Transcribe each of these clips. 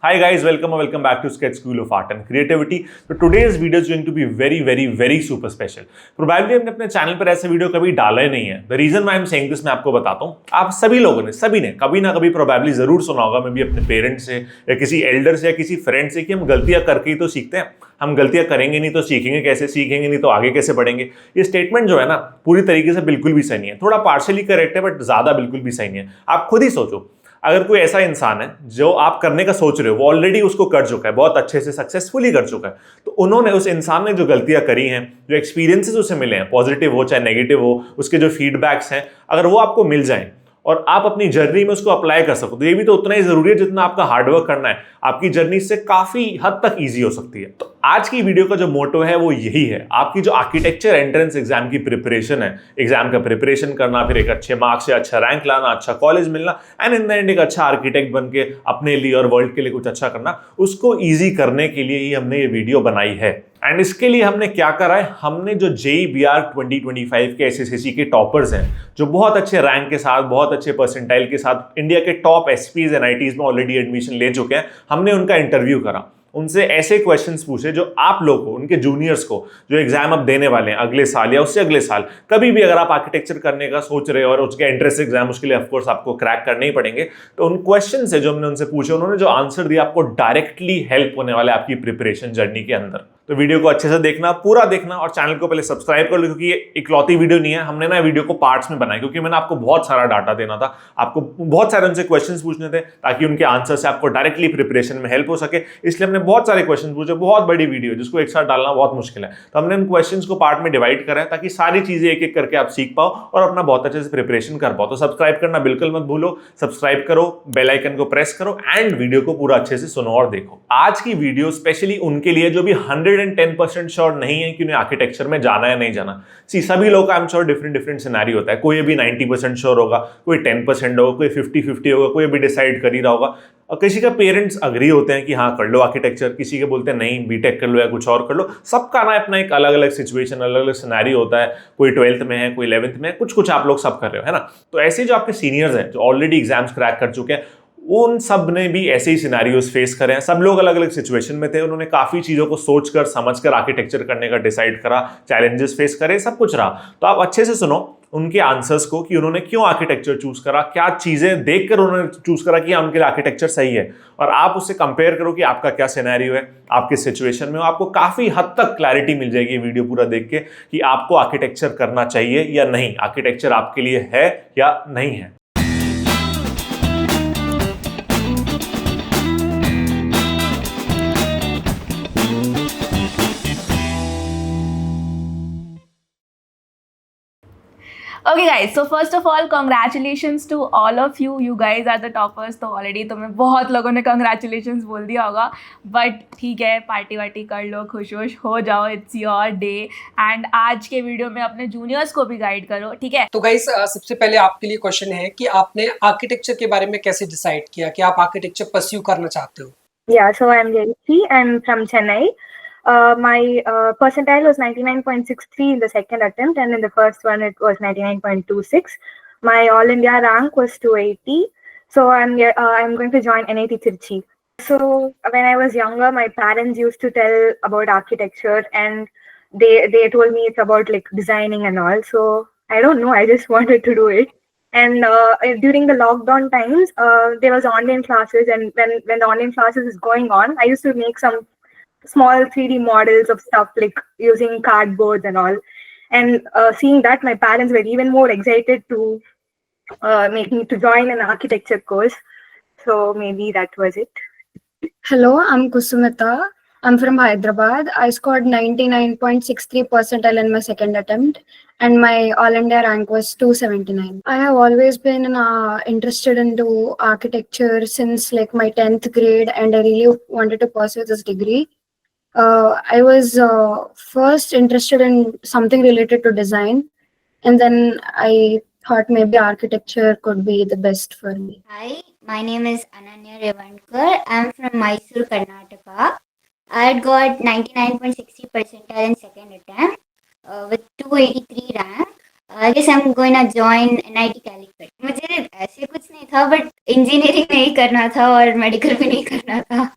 Hi guys, welcome back to Sketch School of Art and Creativity. So today's video is going to be very super special. Probably हमने अपने channel पर ऐसा video कभी डाला ही नहीं है. The reason why I'm saying this मैं आपको बताता हूँ. आप सभी लोगों ने कभी ना कभी probably जरूर सुना होगा, मैं भी अपने पेरेंट्स से या किसी एल्डर से या किसी फ्रेंड से कि हम गलतियां करके ही तो सीखते हैं. हम गलतियां करेंगे नहीं तो सीखेंगे कैसे, सीखेंगे नहीं तो आगे कैसे बढ़ेंगे. ये स्टेटमेंट जो है ना पूरी तरीके से बिल्कुल भी सही नहीं है. थोड़ा पार्शियली करेक्ट है बट ज्यादा बिल्कुल भी सही नहीं है. आप खुद ही सोचो, अगर कोई ऐसा इंसान है जो आप करने का सोच रहे हो वो ऑलरेडी उसको कर चुका है, बहुत अच्छे से सक्सेसफुली कर चुका है, तो उन्होंने उस इंसान ने जो गलतियां करी हैं, जो एक्सपीरियंसेस उसे मिले हैं, पॉजिटिव हो चाहे नेगेटिव हो, उसके जो फीडबैक्स हैं, अगर वो आपको मिल जाए और आप अपनी जर्नी में उसको अप्लाई कर सको तो ये भी तो उतना ही जरूरी है जितना आपका हार्डवर्क करना है. आपकी जर्नी से काफी हद तक इजी हो सकती है. तो आज की वीडियो का जो मोटो है वो यही है. आपकी जो आर्किटेक्चर एंट्रेंस एग्जाम की प्रिपरेशन है, एग्जाम का प्रिपरेशन करना, फिर एक अच्छे मार्क्स से अच्छा रैंक लाना, अच्छा कॉलेज मिलना एंड इन द एंड एक अच्छा आर्किटेक्ट बन के अपने लिए और वर्ल्ड के लिए कुछ अच्छा करना, उसको ईजी करने के लिए ही हमने ये वीडियो बनाई है. एंड इसके लिए हमने क्या करा है, हमने जो JEE-BR 2025 के SSSC के टॉपर्स हैं, जो बहुत अच्छे रैंक के साथ, बहुत अच्छे परसेंटाइल के साथ इंडिया के टॉप SPs एंड ITs में ऑलरेडी एडमिशन ले चुके हैं, हमने उनका इंटरव्यू करा. उनसे ऐसे क्वेश्चंस पूछे जो आप लोगों को, उनके जूनियर्स को जो एग्जाम अब देने वाले हैं अगले साल या उससे अगले साल, कभी भी अगर आप आर्किटेक्चर करने का सोच रहे हो और उसके एंट्रेंस एग्जाम उसके लिए ऑफकोर्स आपको क्रैक करने ही पड़ेंगे, तो उन क्वेश्चन से जो हमने उनसे पूछे, उन्होंने जो आंसर दिया, आपको डायरेक्टली हेल्प होने वाला है आपकी प्रिपरेशन जर्नी के अंदर. तो वीडियो को अच्छे से देखना, पूरा देखना और चैनल को पहले सब्सक्राइब कर लो, क्योंकि ये इकलौती वीडियो नहीं है. हमने ना वीडियो को पार्ट्स में बनाया क्योंकि मैंने आपको बहुत सारा डाटा देना था, आपको बहुत सारे उनसे क्वेश्चंस पूछने थे ताकि उनके आंसर से आपको डायरेक्टली प्रिपरेशन में हेल्प हो सके. इसलिए हमने बहुत सारे क्वेश्चन पूछे. बहुत बड़ी वीडियो जिसको एक साथ डालना बहुत मुश्किल है, तो हमने उन क्वेश्चंस को पार्ट में डिवाइड करा है ताकि सारी चीजें एक एक करके आप सीख पाओ और अपना बहुत अच्छे से प्रिपरेशन कर पाओ. तो सब्सक्राइब करना बिल्कुल मत भूलो, सब्सक्राइब करो, बेल आइकन को प्रेस करो एंड वीडियो को पूरा अच्छे से सुनो और देखो. आज की वीडियो स्पेशली उनके लिए जो भी 110% श्योर नहीं है कि उन्हें आर्किटेक्चर में जाना है नहीं जाना. सभी लोग का I am sure different scenario होता है. कोई अभी 90% श्योर होगा, कोई 10% होगा, कोई 50-50 होगा, कोई अभी डिसाइड कर ही रहा होगा. और किसी का पेरेंट्स अग्री होते हैं कि हाँ कर लो आर्किटेक्चर, किसी के बोलते हैं नहीं बीटेक कर लो या कुछ और कर लो. सबका ना अपना एक अलग अलग सिचुएशन, अलग अलग सिनेरियो होता है. कोई 12th में है, कोई 11th में है, कुछ आप लोग सब कर रहे हो, है ना. तो ऐसे जो आपके सीनियर्स हैं जो ऑलरेडी एग्जाम्स क्रैक कर चुके हैं, उन सब ने भी ऐसे ही सिनेरियोस फेस करे हैं. सब लोग अलग अलग सिचुएशन में थे, उन्होंने काफी चीजों को सोचकर समझकर आर्किटेक्चर करने का डिसाइड करा, चैलेंजेस फेस करे, सब कुछ रहा. तो आप अच्छे से सुनो उनके आंसर्स को कि उन्होंने क्यों आर्किटेक्चर चूज करा, क्या चीजें देखकर उन्होंने चूज करा कि उनके लिए आर्किटेक्चर सही है, और आप उससे कंपेयर करो कि आपका क्या सिनेरियो है, आपके सिचुएशन में. आपको काफी हद तक क्लैरिटी मिल जाएगी वीडियो पूरा देख के कि आपको आर्किटेक्चर करना चाहिए या नहीं, आर्किटेक्चर आपके लिए है या नहीं है. Okay guys, so first of all congratulations to all of you. You guys are the toppers. तो ऑलरेडी तुम्हें बहुत लोगों ने congratulations बोल दिया होगा, बट ठीक है, पार्टी वार्टी कर लो, खुश हो जाओ, इट्स योर डे. एंड आज के वीडियो में अपने जूनियर्स को भी गाइड करो, ठीक है. तो गाइस सबसे पहले आपके लिए क्वेश्चन है कि आपने आर्किटेक्चर के बारे में कैसे डिसाइड किया कि आप आर्किटेक्चर परस्यू करना चाहते हो. Yeah, so I'm Jayashree. I'm from Chennai. My percentile was 99.63 in the second attempt, and in the first one it was 99.26. My all India rank was 280. So I'm going to join NIT Trichy. So when I was younger, my parents used to tell about architecture, and they told me it's about like designing and all. So I don't know, I just wanted to do it. And during the lockdown times, there was online classes, and when the online classes is going on, I used to make some small 3D models of stuff like using cardboards and all. And seeing that, my parents were even more excited to make me to join an architecture course. So maybe that was it. Hello, I'm Kusumita. I'm from Hyderabad. I scored 99.63 percentile in my second attempt, and my all India rank was 279. I have always been interested into architecture since like my 10th grade, and I really wanted to pursue this degree. I was first interested in something related to design, and then I thought maybe architecture could be the best for me. Hi, my name is Ananya Revankar. I'm from Mysore, Karnataka. I had got 99.60 percentile in second attempt with 283 rank. I guess I'm going to join NIT Calicut. मुझे ऐसे कुछ नहीं था, but engineering नहीं करना था और medical भी नहीं करना था,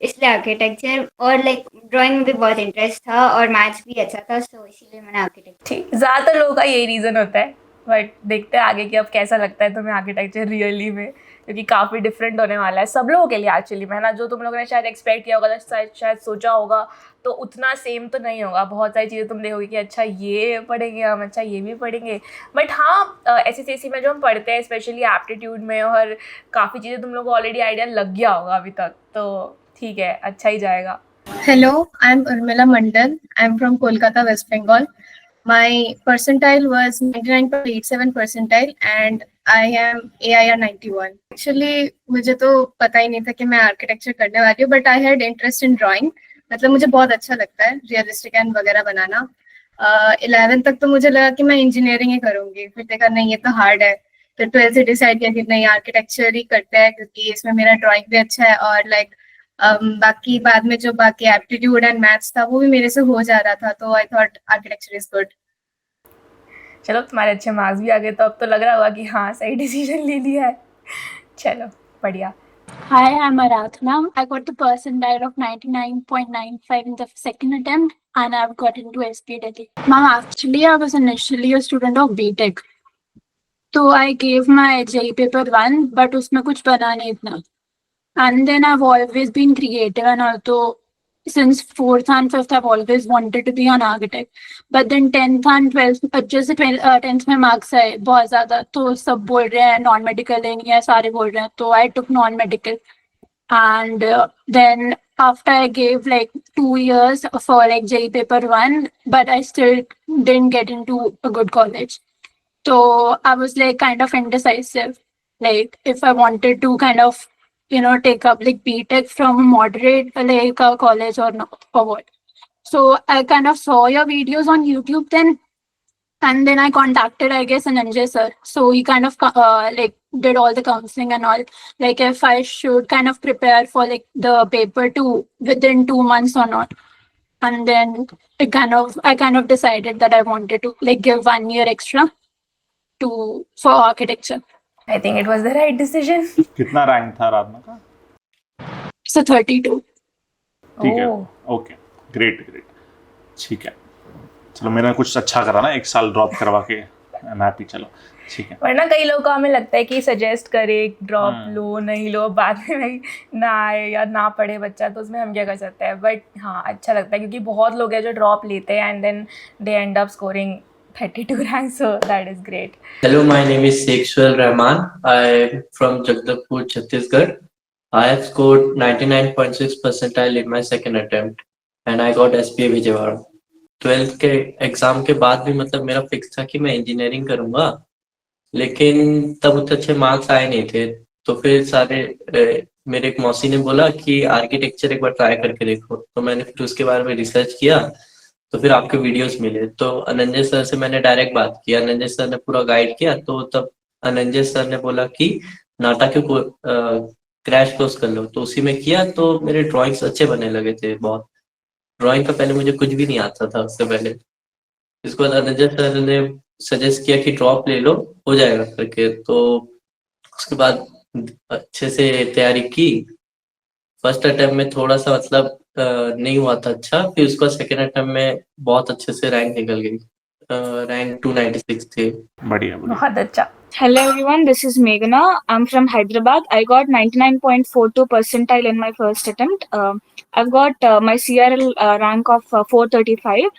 इसलिए आर्किटेक्चर। और लाइक ड्राइंग में भी बहुत इंटरेस्ट था और मैथ्स भी अच्छा था, सो इसीलिए मैंने आर्किटेक्चर। ठीक, ज़्यादातर लोगों का यही रीज़न होता है, बट देखते हैं आगे कि अब कैसा लगता है तुम्हें आर्किटेक्चर रियली में, क्योंकि काफ़ी डिफरेंट होने वाला है सब लोगों के लिए एक्चुअली में, है ना। जो तुम लोगों ने शायद एक्सपेक्ट किया होगा, शायद सोचा होगा, तो उतना सेम तो नहीं होगा। बहुत सारी चीज़ें तुम देखोगे कि अच्छा ये पढ़ेंगे हम, अच्छा ये भी पढ़ेंगे। बट हाँ, SSC में जो हम पढ़ते हैं स्पेशली एप्टीट्यूड में, और काफ़ी चीज़ें तुम लोगों को ऑलरेडी आइडिया लग गया होगा अभी तक, तो ठीक है, अच्छा ही जाएगा। Hello, I'm Urmila Mandal. I'm from Kolkata, West Bengal. My percentile was 99.87 percentile and I am AIR 91. Actually, मुझे तो पता ही नहीं था कि मैं आर्किटेक्चर करने वाली हूँ, but I had interest in drawing. मतलब मुझे बहुत अच्छा लगता है रियलिस्टिक एंड वगैरह बनाना। 11th तक तो मुझे लगा कि मैं इंजीनियरिंग ही करूँगी, फिर देखा नहीं ये तो हार्ड है, फिर 12th से डिसाइड किया कि नहीं आर्किटेक्चर ही करते हैं, क्योंकि इसमें मेरा ड्राइंग भी अच्छा है और लाइक बाकी बाद में जो बाकी एप्टीट्यूड एंड मैथ्स था वो भी मेरे से हो जा रहा था, तो I thought architecture is good. चलो, तुम्हारे अच्छे मार्क्स भी आ गए, तो अब तो लग रहा होगा कि हाँ सही डिसीजन ले लिया है। चलो बढ़िया। Hi, I'm Aradhana. I got the percentile of 99.95 in the second attempt and I've got into SP Delhi. Ma'am, actually I was initially a student of BTech. So I gave my JEE paper 1, but उसमें कुछ बना नहीं इतना. And then I've always been creative and also since 4th and 5th I've always wanted to be an architect. But then 10th and 12th अच्छे से 10th में marks आए बहुत ज़्यादा, तो सब बोल रहे हैं नॉन मेडिकल लेनी है, सारे बोल रहे हैं, तो I took non medical. And then after I gave like 2 years for like JEE paper 1, but I still didn't get into a good college. So I was like kind of indecisive, like if I wanted to kind of, you know, take up like BTech from a moderate like a college or not, or what. So I kind of saw your videos on YouTube then, and then I contacted, I guess, Ananjay sir. So he kind of like did all the counseling and all, like if I should kind of prepare for like the paper 2 within 2 months or not. And then I kind of decided that I wanted to like give 1 year extra for architecture. I think it was the right decision. कितना rank था राधना का? So 32. ठीक है, Oh. Okay, great great, ठीक है। चलो, मैंने कुछ अच्छा करा ना, 1 साल ड्रॉप करवा के, आई एम हैप्पी। चलो ठीक है। वरना कई लोगों को हमें लगता है कि सजेस्ट करे ड्रॉप लो नहीं लो, बाद में भाई ना आए या ना पढ़े बच्चा, तो उसमें हम क्या कर सकते हैं। बट हाँ, अच्छा लगता है क्योंकि बहुत लोग हैं जो ड्रॉप लेते हैं and then they end up scoring 32 ranks, so that is great. Hello, my name is Shekshwar Rahman. I am from Jagdalpur, Chhattisgarh. I have scored 99.6 percentile in my second attempt and I got SPA Vijayawada. 12th के exam के बाद भी मतलब मेरा fix था कि मैं engineering करूंगा, लेकिन तब उतने अच्छे मार्क्स आए नहीं थे। तो फिर मेरे एक मौसी ने बोला कि आर्किटेक्चर एक बार ट्राई करके देखो, तो मैंने फिर उसके बारे में रिसर्च किया, तो फिर आपके वीडियोस मिले, तो अनंजय सर से मैंने डायरेक्ट बात किया। अनंजय सर ने पूरा गाइड किया, तो तब अनंजय सर ने बोला कि नाटा के क्रैश कोर्स कर लो, तो उसी में किया, तो मेरे ड्राइंग्स अच्छे बनने लगे थे बहुत। ड्राइंग का पहले मुझे कुछ भी नहीं आता था उससे पहले। इसके बाद अनंजय सर ने सजेस्ट किया कि ड्रॉप ले लो, हो जाएगा करके, तो उसके बाद अच्छे से तैयारी की। फर्स्ट अटेम्प्ट में थोड़ा सा मतलब नहीं हुआ था अच्छा, फिर उसका सेकेंड अटेम्प्ट में बहुत अच्छे से रैंक निकल गई, रैंक 296 थे। बढ़िया, बहुत अच्छा। Hello everyone, this is Meghna. I'm from Hyderabad. I got 99.42 percentile in my first attempt. I've got my CRL rank of 435.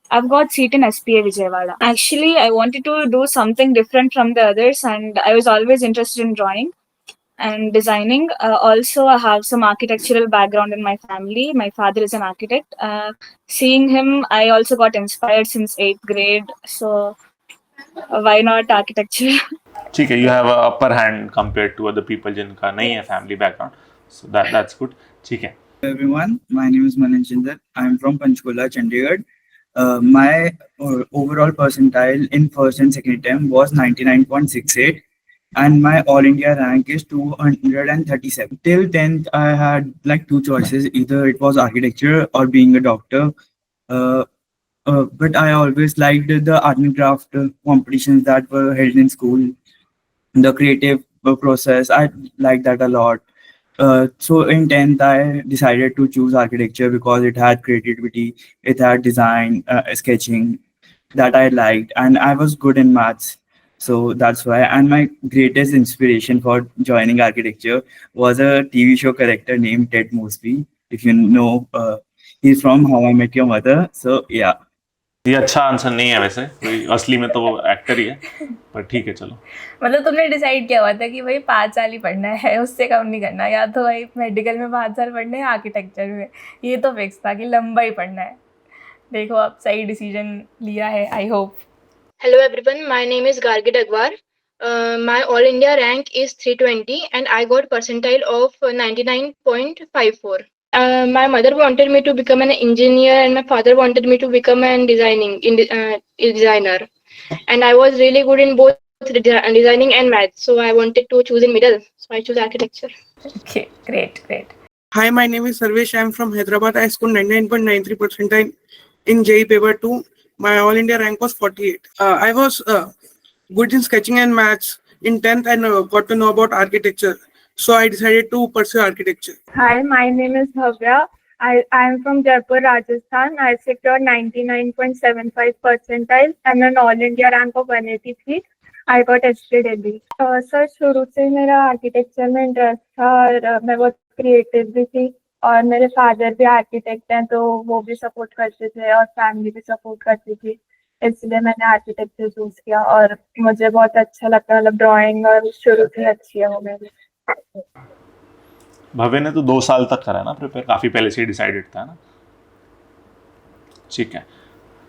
I've got seat in SPA Vijayawada. Actually, I wanted to do something different from the others, and I was always interested in drawing and designing. Also, I have some architectural background in my family. My father is an architect. Seeing him, I also got inspired since 8th grade. So why not architecture? ठीक है, you have a upper hand compared to other people जिनका नहीं है family background, so that's good. ठीक है। Hello everyone, my name is Mananjinder. I am from Panchkula, Chandigarh. My overall percentile in first and second attempt was 99.68 and my all India rank is 237. Till 10th I had like 2 choices, either it was architecture or being a doctor. but I always liked the art and craft competitions that were held in school. The creative process, I liked that a lot. So in 10th, I decided to choose architecture because it had creativity, it had design, sketching that I liked, and I was good in maths. So that's why. And my greatest inspiration for joining architecture was a TV show character named Ted Mosby. If you know, he's from How I Met Your Mother. So yeah. ये अच्छा answer नहीं है वैसे, कोई असली में तो वो एक्टर ही है, पर ठीक है चलो। मतलब तुमने डिसाइड किया हुआ था कि भाई 5 साल ही पढ़ना है, उससे कम नहीं करना, या तो भाई मेडिकल में 5 साल पढ़ने हैं, आर्किटेक्चर में ये तो फिक्स था कि लंबा ही पढ़ना है। देखो अब सही डिसीजन लिया है, I hope. Hello everyone, my name is Gargit Agwar. My All India rank is 320 and I got percentile of 99.54. My mother wanted me to become an engineer and my father wanted me to become a designer. And I was really good in both designing and math, so I wanted to choose in middle. So I chose architecture. Okay, great. Hi, my name is Sarvesh. I am from Hyderabad. I scored 99.93 percentile in JEE paper 2. My all India rank was 48. I was good in sketching and maths. In 10th, I got to know about architecture. So I decided to pursue architecture. Hi, my name is Bhavya. I am from Jaipur, Rajasthan. I secured 99.75 percentile and an all India rank of 183. I got SP Delhi. Sir शुरू से मेरा architecture में interest था और मैं बहुत creative भी थी और मेरे फादर भी आर्किटेक्ट हैं तो वो भी सपोर्ट करते थे और फैमिली भी सपोर्ट करती थी, इसलिए मैंने आर्किटेक्चर चूज किया और मुझे बहुत अच्छा लगता है, मतलब ड्राइंग और शुरू से अच्छी है वो मेरी। भव्य ने तो 2 साल तक करा ना प्रिपेयर, काफी पहले से डिसाइडेड था ना। ठीक है।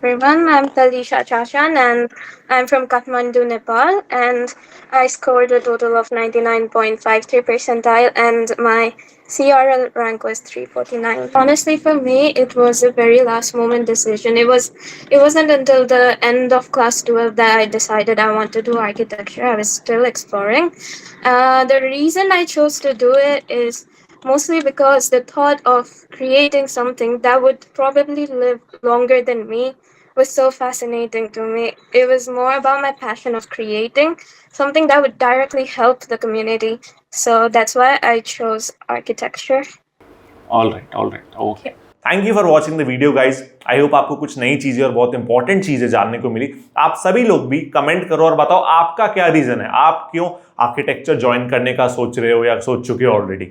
Everyone, I'm Talisha Chachan and I'm from Kathmandu, Nepal, and I scored a total of 99.53 percentile and my CRL rank was 349. Honestly, for me, it was a very last moment decision. It wasn't until the end of class 12 that I decided I want to do architecture. I was still exploring. The reason I chose to do it is mostly because the thought of creating something that would probably live longer than me was so fascinating to me. It was more about my passion of creating something that would directly help the community. So that's why I chose architecture. All right, okay. Thank you for watching the video, guys. I hope आपको कुछ नई चीजें और बहुत important चीजें जानने को मिली। आप सभी लोग भी कमेंट करो और बताओ आपका क्या रीजन है, आप क्यों आर्किटेक्चर ज्वाइन करने का सोच रहे हो या सोच चुके हो ऑलरेडी।